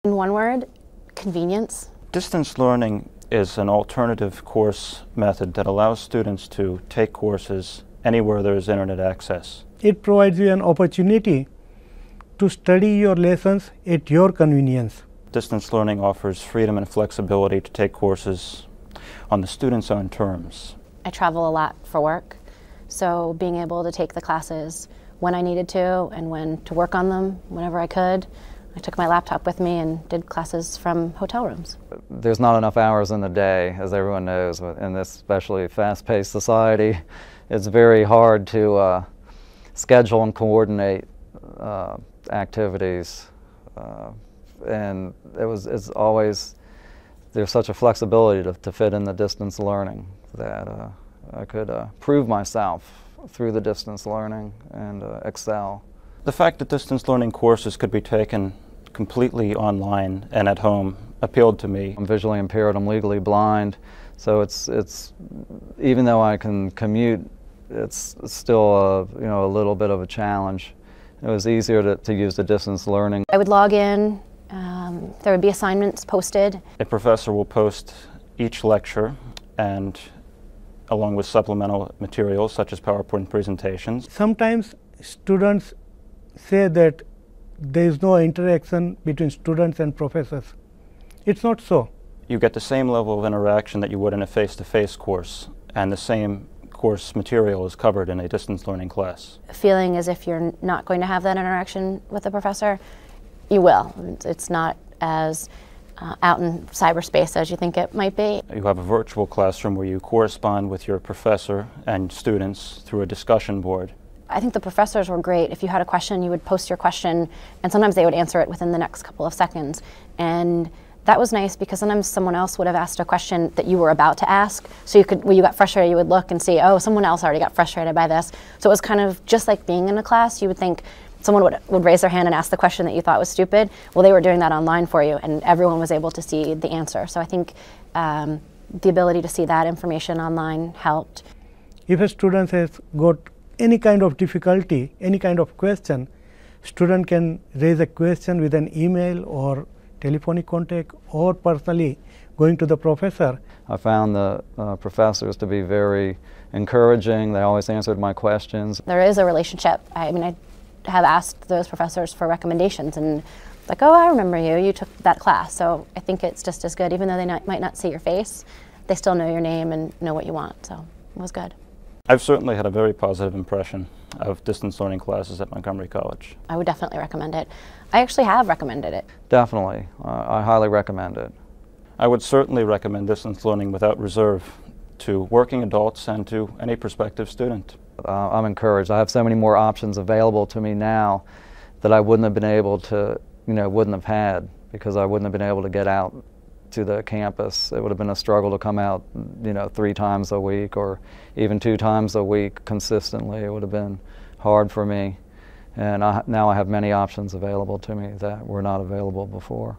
In one word, convenience. Distance learning is an alternative course method that allows students to take courses anywhere there is internet access. It provides you an opportunity to study your lessons at your convenience. Distance learning offers freedom and flexibility to take courses on the student's own terms. I travel a lot for work, so being able to take the classes when I needed to and when to work on them whenever I could. I took my laptop with me and did classes from hotel rooms. There's not enough hours in the day, as everyone knows, in this especially fast-paced society. It's very hard to schedule and coordinate activities, and it's always, there's such a flexibility to fit in the distance learning that I could prove myself through the distance learning and excel. The fact that distance learning courses could be taken completely online and at home appealed to me. I'm visually impaired, I'm legally blind, so it's even though I can commute, it's still a little bit of a challenge. It was easier to use the distance learning. I would log in, there would be assignments posted. A professor will post each lecture, and along with supplemental materials such as PowerPoint presentations. Sometimes students say that there is no interaction between students and professors. It's not so. You get the same level of interaction that you would in a face-to-face course, and the same course material is covered in a distance learning class. Feeling as if you're not going to have that interaction with the professor, you will. It's not as out in cyberspace as you think it might be. You have a virtual classroom where you correspond with your professor and students through a discussion board. I think the professors were great. If you had a question, you would post your question, and sometimes they would answer it within the next couple of seconds. And that was nice because sometimes someone else would have asked a question that you were about to ask. So you could, when you got frustrated, you would look and see, oh, someone else already got frustrated by this. So it was kind of just like being in a class. You would think someone would raise their hand and ask the question that you thought was stupid. Well, they were doing that online for you, and everyone was able to see the answer. So I think the ability to see that information online helped. If a student has got any kind of difficulty, any kind of question, student can raise a question with an email or telephonic contact or personally going to the professor. I found the professors to be very encouraging. They always answered my questions. There is a relationship. I mean, I have asked those professors for recommendations, and like, oh, I remember you, you took that class. So I think it's just as good, even though they might not see your face, they still know your name and know what you want, so it was good. I've certainly had a very positive impression of distance learning classes at Montgomery College. I would definitely recommend it. I actually have recommended it. Definitely. I highly recommend it. I would certainly recommend distance learning without reserve to working adults and to any prospective student. I'm encouraged. I have so many more options available to me now that I wouldn't have been able to, wouldn't have had, because I wouldn't have been able to get out to the campus. It would have been a struggle to come out, 3 times a week or even 2 times a week consistently. It would have been hard for me. And now I have many options available to me that were not available before.